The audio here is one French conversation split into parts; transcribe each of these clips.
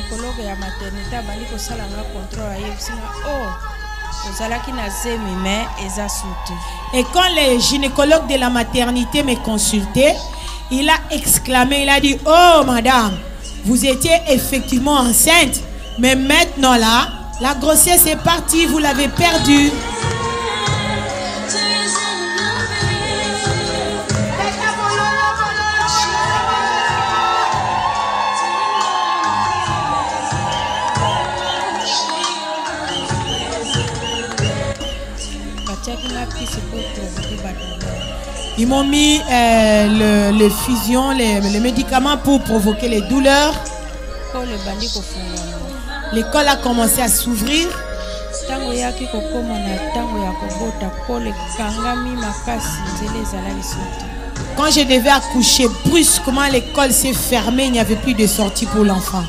gynécologue ya maternité abandi kosalanga contrôle ayebisina ozalaki na zemi mais eza suti. Et quand le gynécologue de la maternité me consultait, il a exclamé, il a dit: oh madame, vous étiez effectivement enceinte, mais maintenant là, la grossesse est partie, vous l'avez perdue. Ils m'ont mis les fusions, les médicaments pour provoquer les douleurs. L'école a commencé à s'ouvrir. Quand je devais accoucher, brusquement l'école s'est fermée, il n'y avait plus de sortie pour l'enfant.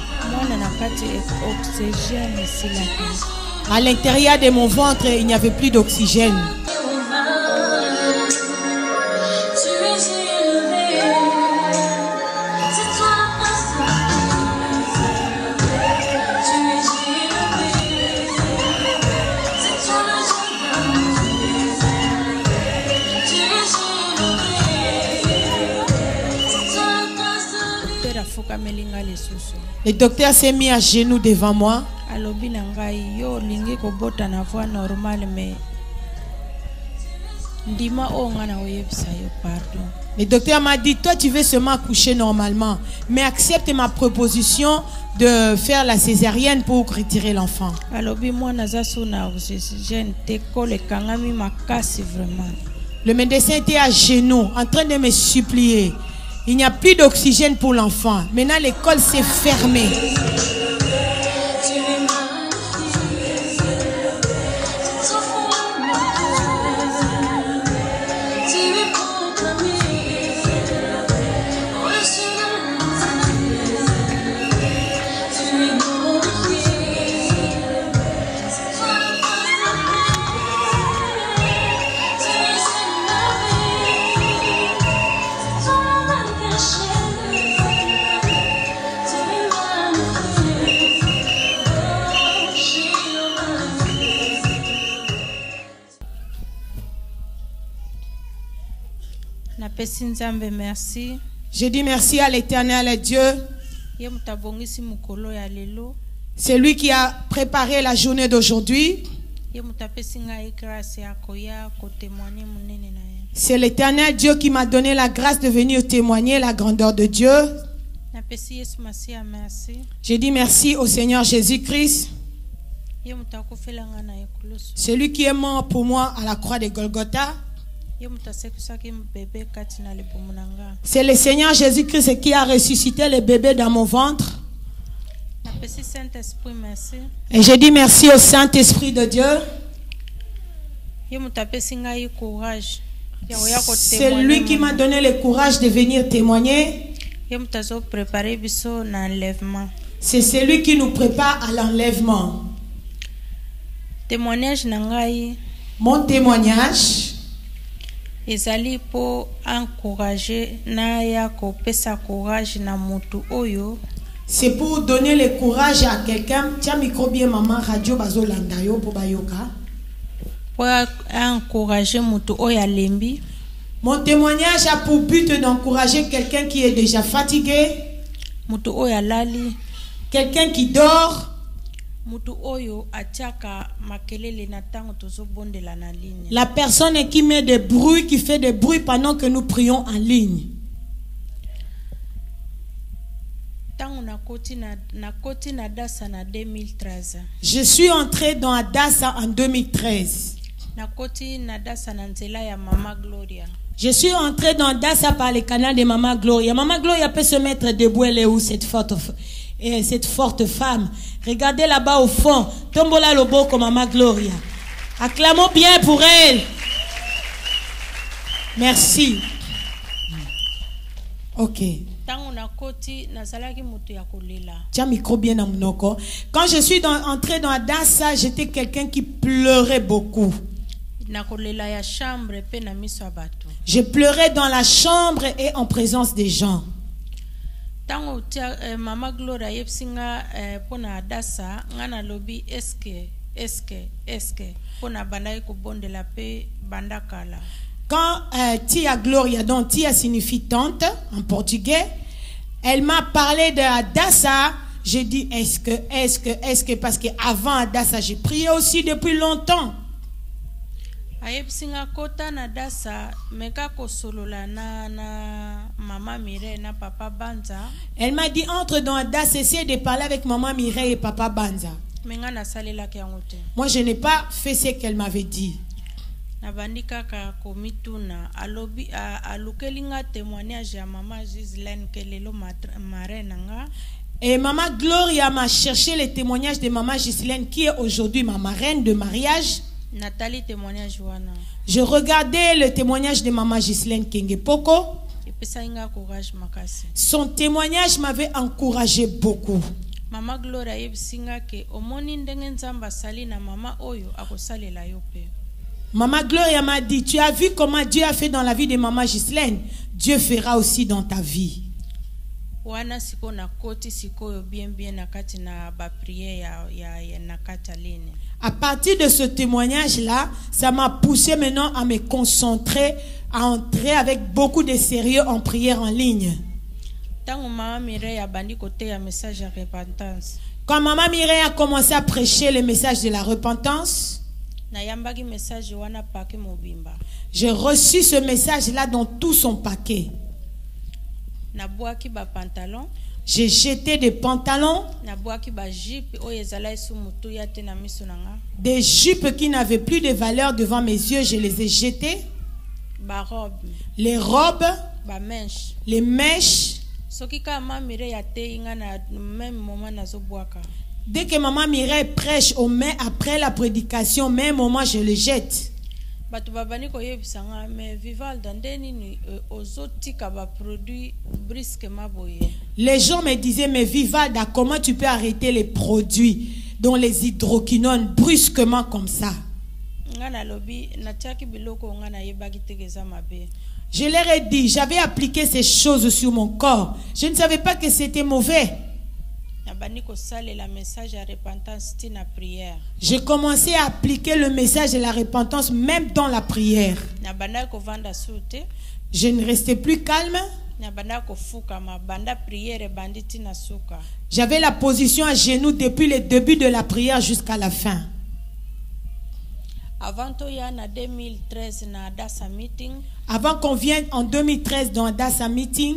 À l'intérieur de mon ventre, il n'y avait plus d'oxygène. Le docteur s'est mis à genoux devant moi. Le docteur m'a dit: toi tu veux seulement accoucher normalement, mais accepte ma proposition de faire la césarienne pour retirer l'enfant. Le médecin était à genoux en train de me supplier. Il n'y a plus d'oxygène pour l'enfant. Maintenant, l'école s'est fermée. Merci. Je dis merci à l'Éternel Dieu. C'est lui qui a préparé la journée d'aujourd'hui. C'est l'Éternel Dieu qui m'a donné la grâce de venir témoigner la grandeur de Dieu. Je dis merci au Seigneur Jésus-Christ. C'est lui qui est mort pour moi à la croix de Golgotha. C'est le Seigneur Jésus-Christ qui a ressuscité le bébé dans mon ventre. Et je dis merci au Saint-Esprit de Dieu. C'est lui qui m'a donné le courage de venir témoigner. C'est celui qui nous prépare à l'enlèvement. Mon témoignage, ezali pour encourager na ya kopesa courage na mutu oyo. C'est pour donner le courage à quelqu'un. Tiens micro bien maman radio bazolanda yo po bayoka. Pour encourager mutu oyo alembi. Mon témoignage a pour but d'encourager quelqu'un qui est déjà fatigué. Mutu oyo alali. Quelqu'un qui dort. La personne qui met des bruits, qui fait des bruits pendant que nous prions en ligne. Je suis entré dans Adassa en 2013. Je suis entré dans Adassa par le canal de Maman Gloria. Maman Gloria peut se mettre debout, elle est où cette forte femme? Regardez là-bas au fond. Tombola Lobo comme Maman Gloria. Acclamons bien pour elle. Merci. Ok. Tiens, micro bien dans mon oko. Quand je suis entré dans Adassa, j'étais quelqu'un qui pleurait beaucoup. Je pleurais dans la chambre et en présence des gens. Tango tia mama Gloria yepsinga pona adasa ngana lobi eske pona bandai ko bonde la paix bandakala. Quand tia Gloria, donc tia signifie tante en portugais, elle m'a parlé de Adassa. J'ai dit est-ce que parce que avant Adassa j'ai prié aussi depuis longtemps. Ayepsinga kota na dasa meka ko solola na mama Mireille na papa Banza. Elle m'a dit entre dans Adassa, essaie de parler avec maman Mireille et papa Banza. Menga na salela kiangote. Moi je n'ai pas fait ce qu'elle m'avait dit. Na bandika ka komituna alobi alukelinga témoignage ya mama Gislaine kelelo marenanga. Et maman Gloria m'a cherché les témoignages de maman Gislaine qui est aujourd'hui ma marraine de mariage. Nathalie témoignage wana. Je regardais le témoignage de maman Gislaine Kengepoko. Son témoignage m'avait encouragé beaucoup. Mama Gloria yebsinga ke omoni ndenge nzamba sali na mama oyo akosalela yo pe. Maman Gloria m'a dit, tu as vu comment Dieu a fait dans la vie de maman Gislaine, Dieu fera aussi dans ta vie. Wana siko na koti siko yo bien na kati na ba prière ya na kati aline. À partir de ce témoignage-là, ça m'a poussé maintenant à me concentrer, à entrer avec beaucoup de sérieux en prière en ligne. Quand maman Mireille a commencé à prêcher le message de la repentance, j'ai reçu ce message-là dans tout son paquet. J'ai jeté des pantalons, des jupes qui n'avaient plus de valeur devant mes yeux, je les ai jetés. Les robes, les mèches. Dès que maman Mireille prêche au mai après la prédication, même moment je les jette. Les gens me disaient, mais Vivalda, comment tu peux arrêter les produits dont les hydroquinones brusquement comme ça? Je leur ai dit, j'avais appliqué ces choses sur mon corps. Je ne savais pas que c'était mauvais. J'ai commencé à appliquer le message de la repentance même dans la prière. Je ne restais plus calme. J'avais la position à genoux depuis le début de la prière jusqu'à la fin. Avant qu'on vienne en 2013 dans Adassa Meeting,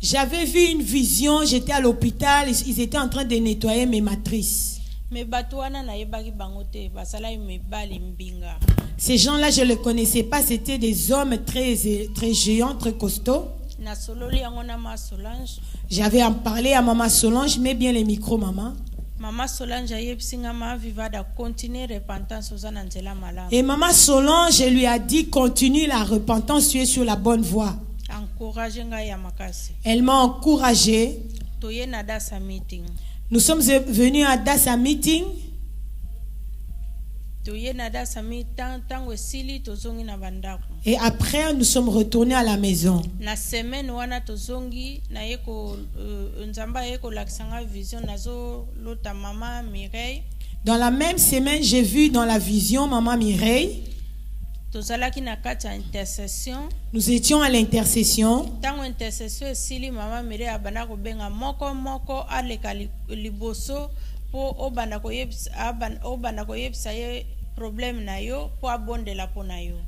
j'avais vu une vision, j'étais à l'hôpital, ils étaient en train de nettoyer mes matrices. Ces gens-là, je ne les connaissais pas, c'était des hommes très géants, très costauds. J'avais en parlé à maman Solange, mets bien les micros, maman. Et maman Solange lui a dit, continue la repentance, tu es sur la bonne voie. Elle m'a encouragé. Nous sommes venus à Adassa Meeting. Et après, nous sommes retournés à la maison. Dans la même semaine, j'ai vu dans la vision maman Mireille. Nous étions à l'intercession.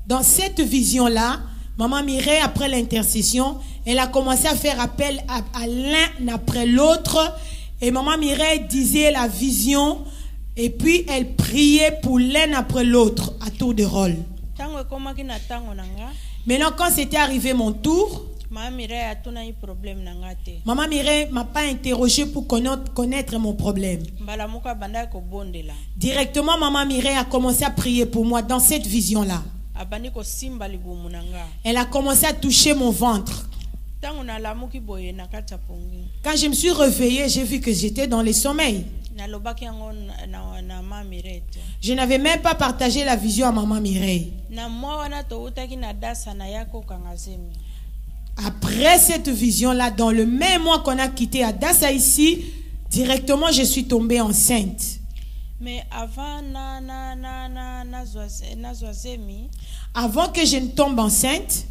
Dans cette vision-là, maman Mireille, après l'intercession, elle a commencé à faire appel à l'un après l'autre. Et maman Mireille disait la vision. Et puis elle priait pour l'un après l'autre à tour de rôle. Maintenant, quand c'était arrivé mon tour, maman Mireille ne m'a pas interrogé pour connaître mon problème. Directement, maman Mireille a commencé à prier pour moi dans cette vision-là. Elle a commencé à toucher mon ventre. Quand je me suis réveillée, j'ai vu que j'étais dans le sommeil. Je n'avais même pas partagé la vision à maman Mireille. Après cette vision-là, dans le même mois qu'on a quitté Adassa ici, directement je suis tombée enceinte. Mais avant que je ne tombe enceinte,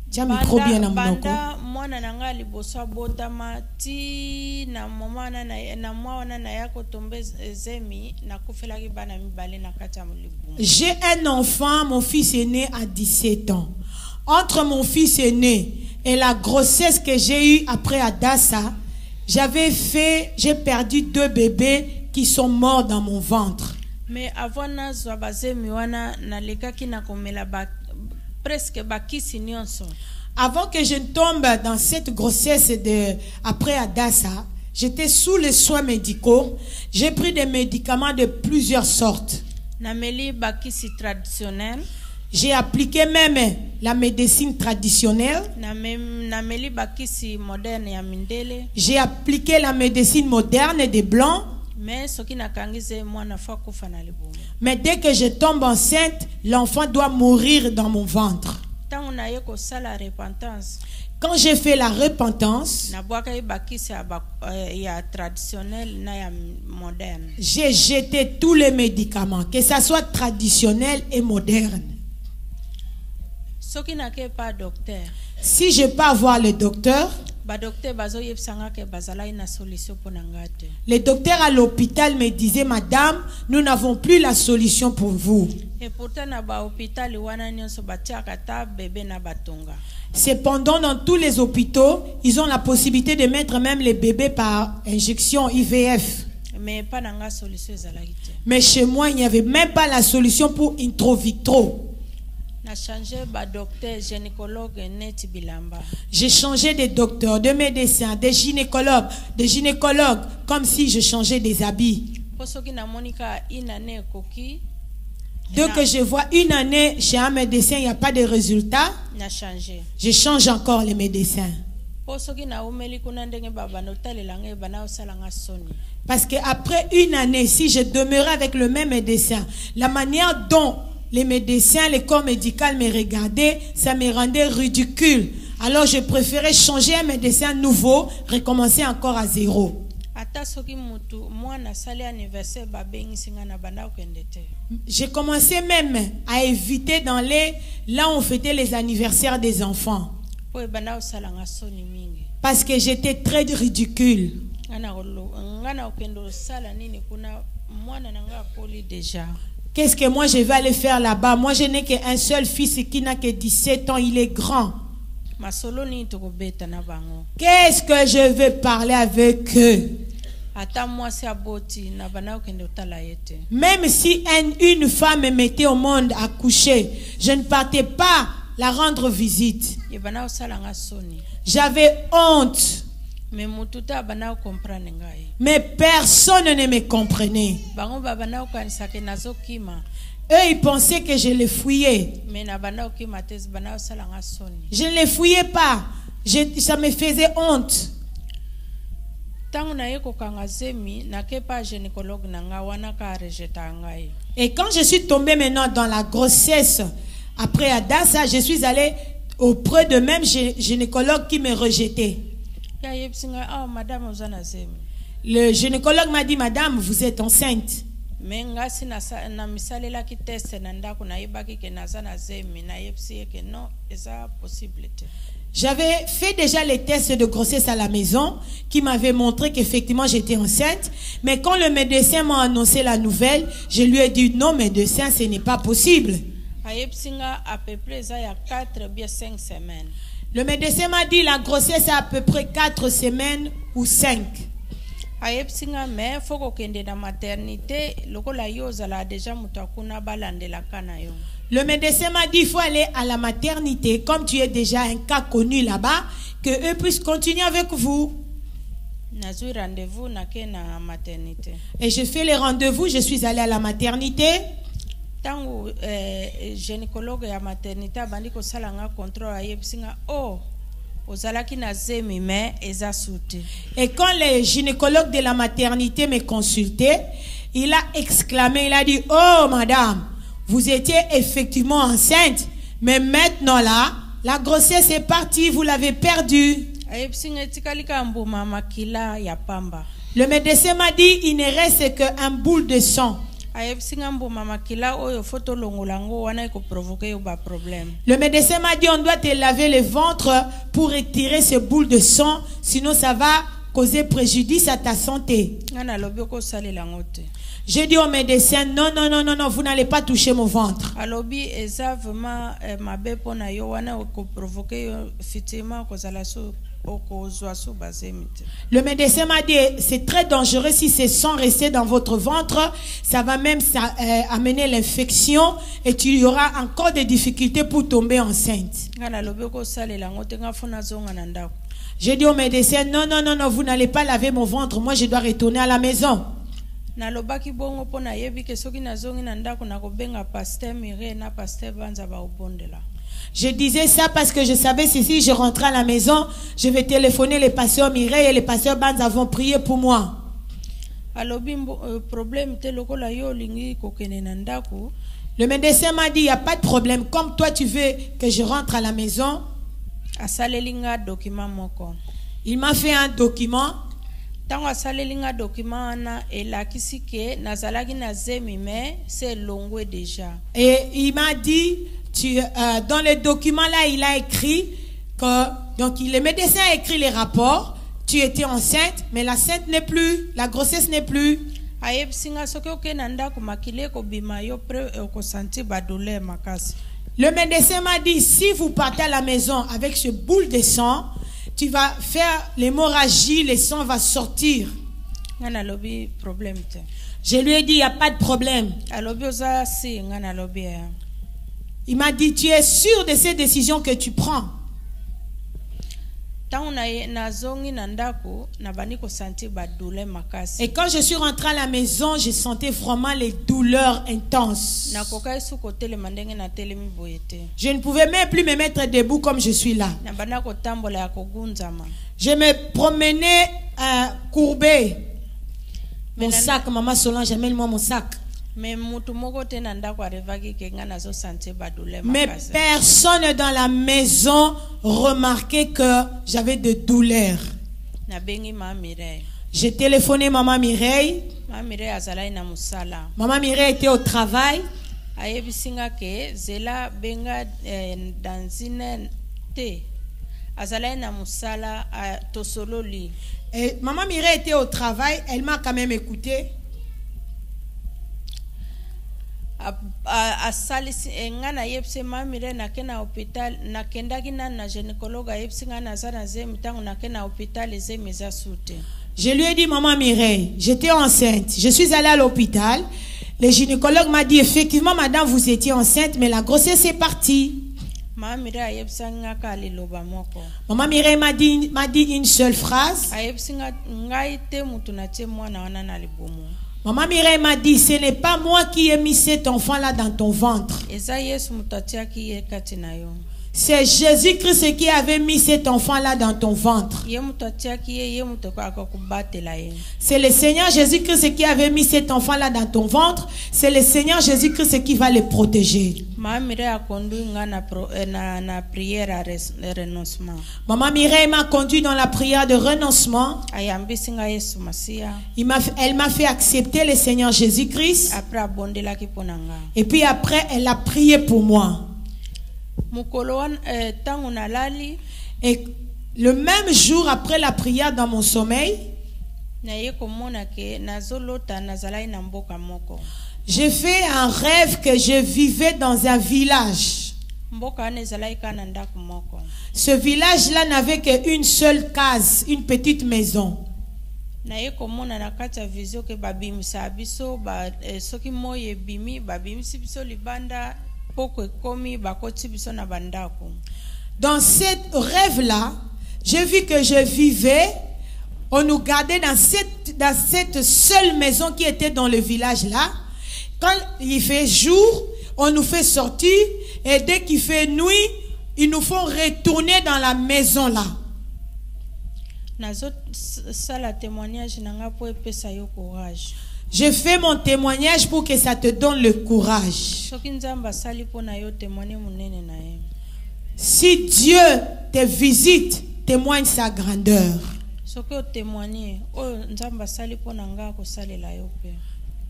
tiens micro bien na monoko. J'ai un enfant, mon fils est né à 17 ans. Entre mon fils aîné et la grossesse que j'ai eue après Adassa, j'ai perdu 2 bébés qui sont morts dans mon ventre. Mais avant que je ne tombe dans cette grossesse après Adassa, j'étais sous les soins médicaux. J'ai pris des médicaments de plusieurs sortes. J'ai appliqué même la médecine traditionnelle. J'ai appliqué la médecine moderne des Blancs. Mais dès que je tombe enceinte, l'enfant doit mourir dans mon ventre. Quand j'ai fait la repentance, j'ai jeté tous les médicaments, que ça soit traditionnel et moderne. Si je peux avoir le docteur, les docteurs à l'hôpital me disaient, madame, nous n'avons plus la solution pour vous. Cependant, dans tous les hôpitaux, ils ont la possibilité de mettre même les bébés par injection IVF. Mais chez moi, il n'y avait même pas la solution pour intro-vitro. J'ai changé de docteurs, de médecins, de gynécologues, comme si je changeais des habits. Dès que je vois une année chez un médecin, il n'y a pas de résultat, je change encore les médecins. Parce qu'après une année, si je demeurais avec le même médecin, la manière dont les médecins, les corps médicaux me regardaient, ça me rendait ridicule. Alors je préférais changer un médecin nouveau, recommencer encore à zéro. J'ai commencé même à éviter là où on fêtait les anniversaires des enfants. Parce que j'étais très ridicule. Qu'est-ce que moi je vais aller faire là-bas? Moi je n'ai qu'un seul fils qui n'a que 17 ans, il est grand. Qu'est-ce que je vais parler avec eux? Même si une femme me mettait au monde à coucher, je ne partais pas la rendre visite. J'avais honte. Mais personne ne me comprenait. Eux, ils pensaient que je les fouillais. Je ne les fouillais pas. Ça me faisait honte. Et quand je suis tombée maintenant dans la grossesse, après Adassa, je suis allée auprès de même gynécologue qui me rejetait. Le gynécologue m'a dit, madame, vous êtes enceinte. J'avais fait déjà les tests de grossesse à la maison qui m'avaient montré qu'effectivement j'étais enceinte. Mais quand le médecin m'a annoncé la nouvelle, je lui ai dit non, médecin, ce n'est pas possible. Le médecin m'a dit la grossesse a à peu près 4 semaines ou 5. Le médecin m'a dit il faut aller à la maternité, comme tu es déjà un cas connu là-bas, que eux puissent continuer avec vous. Et je fais les rendez-vous, je suis allée à la maternité. Et quand le gynécologue de la maternité me consultait, il a exclamé, il a dit, oh madame, vous étiez effectivement enceinte, mais maintenant là, la grossesse est partie, vous l'avez perdue. Le médecin m'a dit, il ne reste qu'un boule de sang. Le médecin m'a dit, on doit te laver le ventre pour retirer ce boule de sang, sinon ça va causer préjudice à ta santé. J'ai dit au médecin, non, non, non, non, non, vous n'allez pas toucher mon ventre. Le médecin m'a dit, c'est très dangereux si ce sang restait dans votre ventre, ça va même amener l'infection et tu y auras encore des difficultés pour tomber enceinte. J'ai dit au médecin, non, non, non, non, vous n'allez pas laver mon ventre, moi je dois retourner à la maison. Je disais ça parce que je savais que si je rentrais à la maison, je vais téléphoner les pasteurs Mireille et les pasteurs Banza vont prier pour moi. Le médecin m'a dit, il n'y a pas de problème. Comme toi tu veux que je rentre à la maison, il m'a fait un document. Et il m'a dit, dans le document là, il a écrit que, donc le médecin a écrit les rapports, tu étais enceinte, mais la grossesse n'est plus. Le médecin m'a dit, si vous partez à la maison avec ce boule de sang, tu vas faire l'hémorragie, le sang va sortir. Je lui ai dit, il n'y a pas de problème. Il m'a dit, tu es sûr de ces décisions que tu prends? Et quand je suis rentrée à la maison, je sentais vraiment les douleurs intenses. Je ne pouvais même plus me mettre debout comme je suis là. Je me promenais courbé. Mon sac, maman Solange, amène-moi mon sac. Mais personne dans la maison remarquait que j'avais de douleurs. J'ai téléphoné maman Mireille. Maman Mireille était au travail. Et maman Mireille était au travail. Elle m'a quand même écouté. Je lui ai dit, maman Mireille, j'étais enceinte, je suis allée à l'hôpital. Le gynécologue m'a dit, effectivement madame, vous étiez enceinte, mais la grossesse est partie. Maman Mireille m'a dit une seule phrase. Maman Mireille m'a dit, ce n'est pas moi qui ai mis cet enfant-là dans ton ventre. C'est Jésus-Christ qui avait mis cet enfant-là dans ton ventre. C'est le Seigneur Jésus-Christ qui avait mis cet enfant-là dans ton ventre. C'est le Seigneur Jésus-Christ qui va le protéger. Maman Mireille m'a conduit dans la prière de renoncement. Elle m'a fait accepter le Seigneur Jésus-Christ. Et puis après, elle a prié pour moi. Et le même jour après la prière dans mon sommeil, j'ai fait un rêve que je vivais dans un village. Ce village-là n'avait qu'une seule case, une petite maison. Dans ce rêve-là, j'ai vu que je vivais, on nous gardait dans cette seule maison qui était dans le village-là. Quand il fait jour, on nous fait sortir et dès qu'il fait nuit, ils nous font retourner dans la maison là. Je fais mon témoignage pour que ça te donne le courage. Si Dieu te visite, témoigne sa grandeur.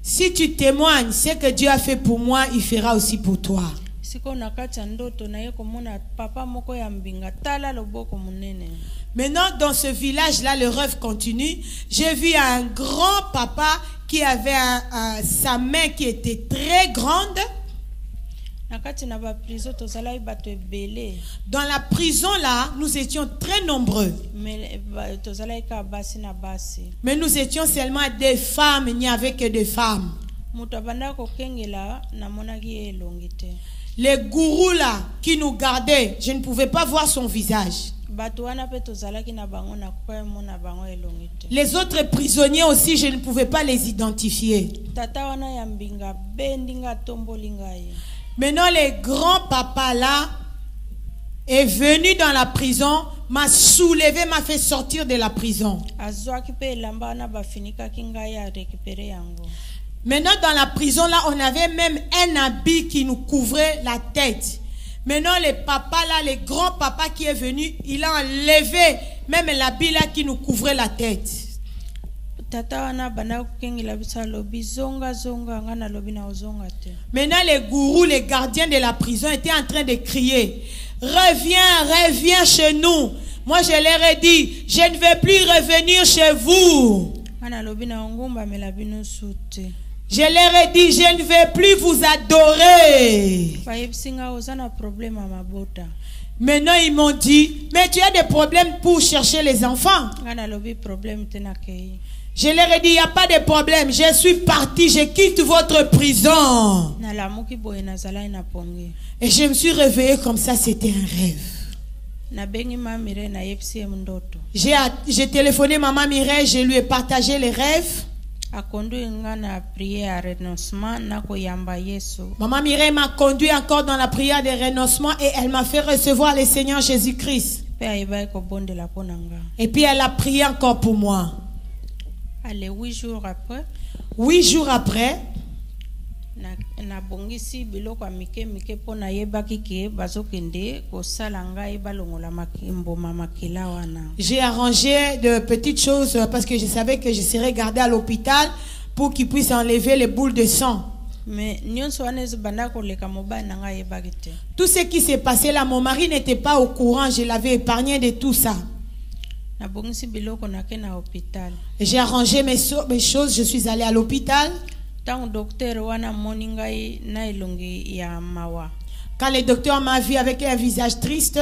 Si tu témoignes ce que Dieu a fait pour moi, il fera aussi pour toi. Maintenant, dans ce village-là, le rêve continue. J'ai vu un grand papa qui avait sa main qui était très grande. Dans la prison-là, nous étions très nombreux. Mais nous étions seulement des femmes, il n'y avait que des femmes. Les gourous là qui nous gardaient, je ne pouvais pas voir son visage. Les autres prisonniers aussi, je ne pouvais pas les identifier. Maintenant, le grand papa là est venu dans la prison, m'a soulevé, m'a fait sortir de la prison. Maintenant, dans la prison là, on avait même un habit qui nous couvrait la tête. Maintenant, le papa là, le grand papa qui est venu, il a enlevé même l'habit là qui nous couvrait la tête. Maintenant, les gourous, les gardiens de la prison étaient en train de crier: reviens, reviens chez nous. Moi, je leur ai dit, je ne vais plus revenir chez vous. Je leur ai dit, je ne vais plus vous adorer. Maintenant, ils m'ont dit, mais tu as des problèmes pour chercher les enfants. Je leur ai dit, il n'y a pas de problème. Je suis parti, je quitte votre prison. Et je me suis réveillé comme ça, c'était un rêve. J'ai téléphoné maman Mireille, je lui ai partagé les rêves. Maman Mireille m'a conduit encore dans la prière de renoncement et elle m'a fait recevoir le Seigneur Jésus-Christ. Et puis elle a prié encore pour moi. Allez, 8 jours après, j'ai arrangé de petites choses parce que je savais que je serais gardée à l'hôpital pour qu'ils puissent enlever les boules de sang. Tout ce qui s'est passé là, mon mari n'était pas au courant, je l'avais épargné de tout ça. Et j'ai arrangé mes choses, je suis allée à l'hôpital. Quand le docteur m'a vu avec un visage triste,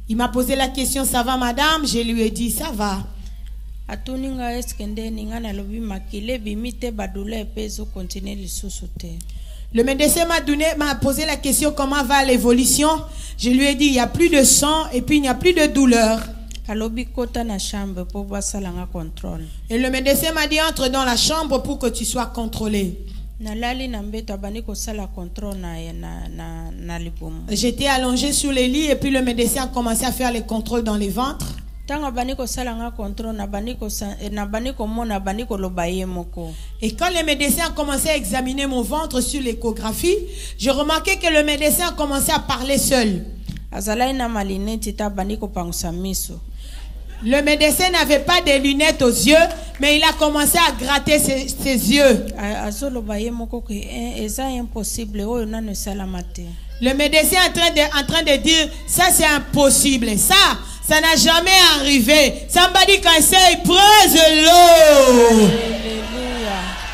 il m'a posé la question, ça va madame? Je lui ai dit, ça va. Le médecin m'a posé la question, comment va l'évolution? Je lui ai dit, il n'y a plus de sang et puis il n'y a plus de douleur. Et le médecin m'a dit, entre dans la chambre pour que tu sois contrôlé. J'étais allongé sur les lits et puis le médecin a commencé à faire les contrôles dans les ventres. Et quand le médecin a commencé à examiner mon ventre sur l'échographie, j'ai remarqué que le médecin a commencé à parler seul. Le médecin n'avait pas de lunettes aux yeux, mais il a commencé à gratter ses yeux. Le médecin est en train de dire, ça c'est impossible, ça n'a jamais arrivé. Somebody can say, praise the Lord.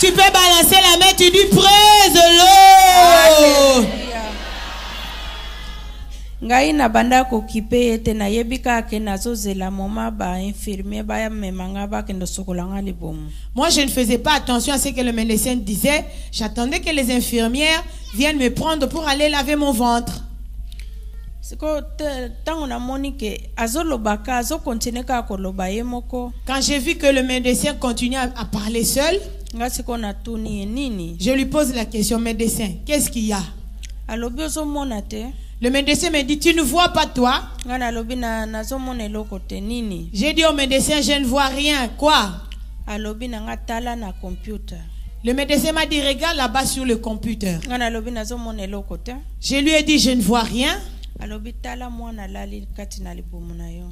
Tu peux balancer la main, tu dis, praise the Lord. Moi je ne faisais pas attention à ce que le médecin disait. J'attendais que les infirmières viennent me prendre pour aller laver mon ventre. Quand j'ai vu que le médecin continuait à parler seul, je lui pose la question, médecin, qu'est-ce qu'il y a? alobi ozomona te. Le médecin me dit, tu ne vois pas toi? Nga nalobi nazomona eloko te nini. J'ai dit au médecin, je ne vois rien. Quoi? Alobi nanga tala na computer. Le médecin m'a dit, regarde là-bas sur le computer. Nga nalobi nazomona eloko te. Je lui ai dit, je ne vois rien. Alobi tala mwana lali kati na libumu na yo.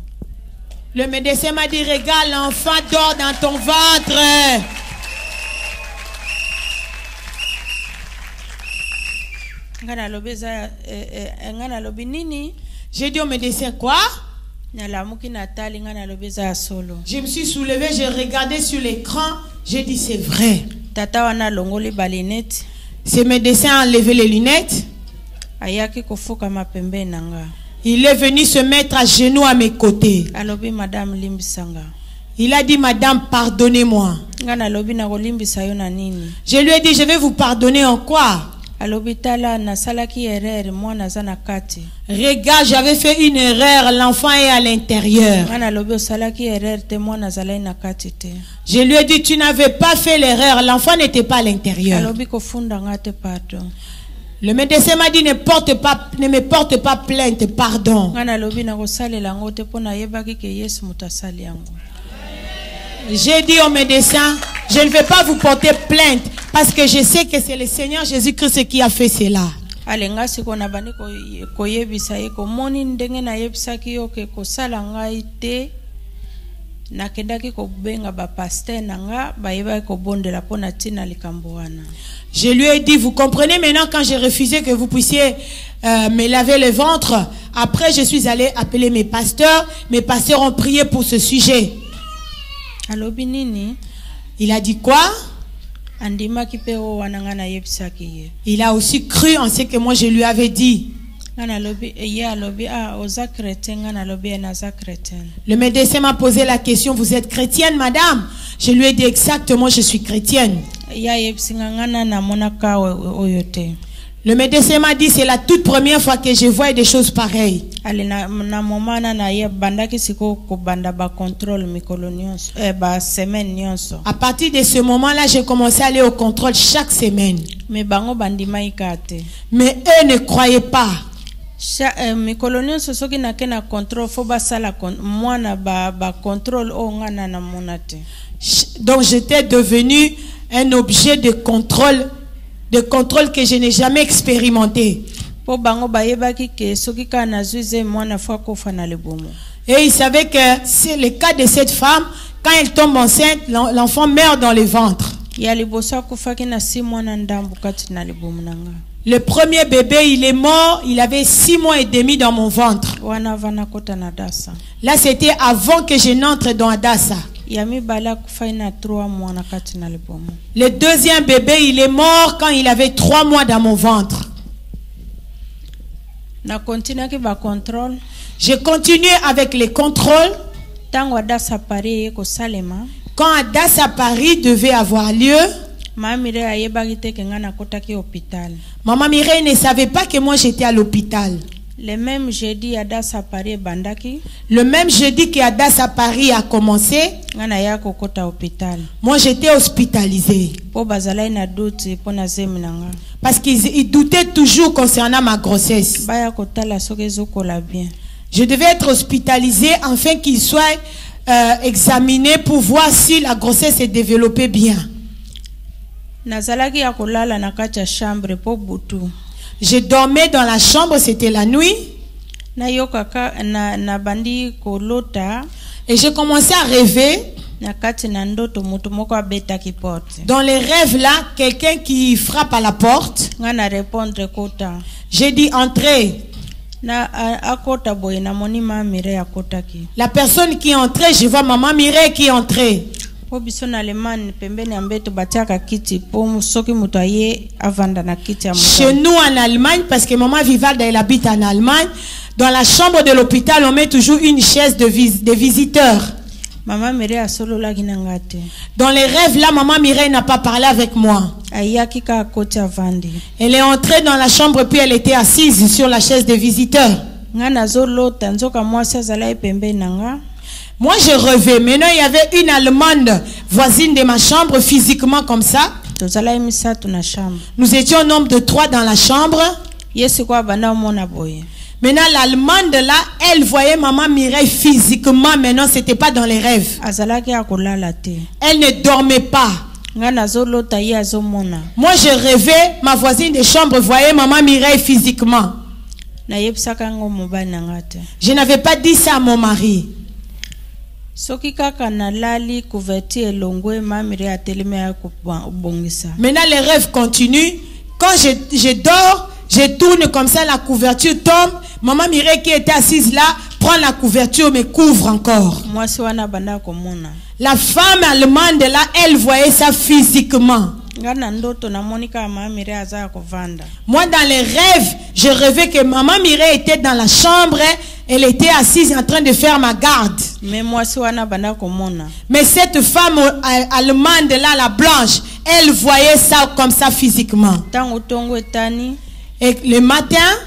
Le médecin m'a dit, regarde, l'enfant dort dans ton ventre. J'ai dit au médecin, quoi? Je me suis soulevé, j'ai regardé sur l'écran, j'ai dit, c'est vrai. Ce médecin a enlevé les lunettes. Il est venu se mettre à genoux à mes côtés. Il a dit, madame, pardonnez-moi. Je lui ai dit, je vais vous pardonner en quoi? Regarde, j'avais fait une erreur, l'enfant est à l'intérieur. Je lui ai dit, tu n'avais pas fait l'erreur, l'enfant n'était pas à l'intérieur. Le médecin m'a dit, ne me porte pas plainte, pardon. J'ai dit au médecin, je ne vais pas vous porter plainte parce que je sais que c'est le Seigneur Jésus-Christ qui a fait cela. Je lui ai dit, vous comprenez maintenant quand j'ai refusé que vous puissiez me laver le ventre. Après, je suis allé appeler mes pasteurs. Mes pasteurs ont prié pour ce sujet. Il a dit quoi? Il a aussi cru en ce que moi je lui avais dit. Le médecin m'a posé la question, vous êtes chrétienne, madame? Je lui ai dit exactement, je suis chrétienne. Le médecin m'a dit, c'est la toute première fois que je vois des choses pareilles. À partir de ce moment-là, j'ai commencé à aller au contrôle chaque semaine. Mais eux ne croyaient pas. Donc j'étais devenu un objet de contrôle que je n'ai jamais expérimenté. Et il savait que c'est le cas de cette femme. Quand elle tombe enceinte, l'enfant meurt dans le ventre. Le premier bébé, il est mort, il avait 6 mois et demi dans mon ventre. Là, c'était avant que je n'entre dans Adassa. Le deuxième bébé, il est mort quand il avait 3 mois dans mon ventre. J'ai continué avec les contrôles. Quand Adassa Paris devait avoir lieu, Maman Mireille ne savait pas que moi j'étais à l'hôpital. Le même jeudi que Adassa Paris a commencé, moi j'étais hospitalisé. Parce qu'ils doutaient toujours concernant ma grossesse. Je devais être hospitalisé afin qu'ils soient examinés pour voir si la grossesse s'est développée bien. Je dormais dans la chambre, c'était la nuit. Et je commençais à rêver. Dans les rêves là, quelqu'un qui frappe à la porte. J'ai dit entrez. La personne qui est entrée, je vois maman Mireille qui est entrée. Chez nous en Allemagne, parce que maman Vivalde elle habite en Allemagne, dans la chambre de l'hôpital on met toujours une chaise de visiteurs. Dans les rêves là, maman Mireille n'a pas parlé avec moi. Elle est entrée dans la chambre puis elle était assise sur la chaise de visiteurs. Moi je rêvais. Maintenant il y avait une Allemande voisine de ma chambre, physiquement comme ça. Nous étions au nombre de 3 dans la chambre. Maintenant, l'Allemande là, elle voyait maman Mireille physiquement. Maintenant, c'était pas dans les rêves. Elle ne dormait pas. Moi, je rêvais, ma voisine de chambre voyait maman Mireille physiquement. Je n'avais pas dit ça à mon mari. Maintenant, les rêves continuent. Quand je dors, je tourne comme ça, la couverture tombe. Maman Mireille qui était assise là, prend la couverture, me couvre encore. La femme allemande là, elle voyait ça physiquement. Moi, dans les rêves, je rêvais que maman Mireille était dans la chambre. Elle était assise en train de faire ma garde. Mais cette femme allemande là, la blanche, elle voyait ça comme ça physiquement. Et le matin,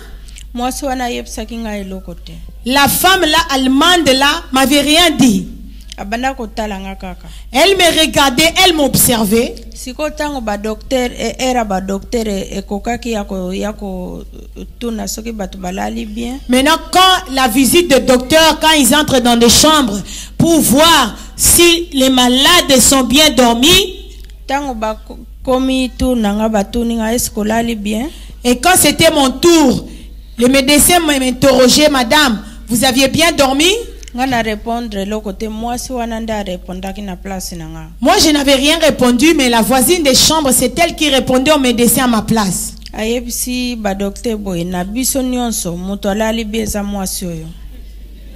la femme là, allemande là, m'avait rien dit. Elle me regardait, elle m'observait. Maintenant, quand la visite de docteur, quand ils entrent dans des chambres pour voir si les malades sont bien dormis, et quand c'était mon tour, le médecin m'interrogeait, madame, vous aviez bien dormi? Moi, je n'avais rien répondu, mais la voisine de chambre, c'est elle qui répondait au médecin à ma place.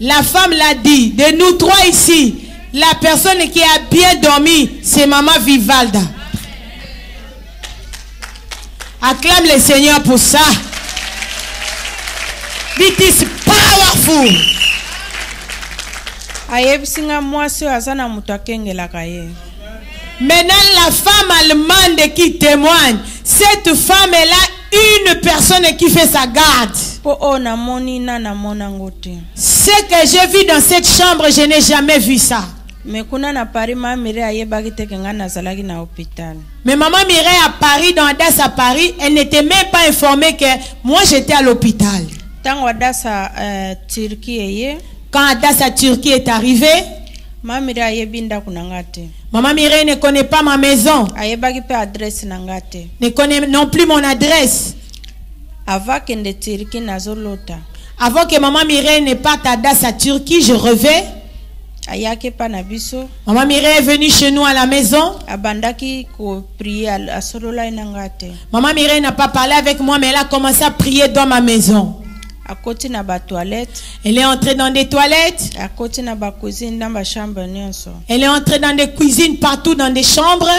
La femme l'a dit, de nous trois ici, la personne qui a bien dormi, c'est Maman Vivalda. Acclame le Seigneur pour ça. It is powerful. Maintenant, la femme allemande qui témoigne, cette femme elle a une personne qui fait sa garde. Ce que j'ai vu dans cette chambre, je n'ai jamais vu ça. Mais maman Mireille à Paris, dans Adas à Paris, elle n'était même pas informée que moi j'étais à l'hôpital. Quand Adas à Turquie est arrivé, maman Mireille ne connaît pas ma maison, ne connaît non plus mon adresse. Avant que maman Mireille ne parte à Adas à Turquie, je revais. Maman Mireille est venue chez nous à la maison. Maman Mireille n'a pas parlé avec moi, mais elle a commencé à prier dans ma maison. Elle est entrée dans des toilettes. Elle est entrée dans des cuisines, partout dans des chambres.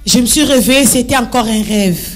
Je me suis réveillée, c'était encore un rêve.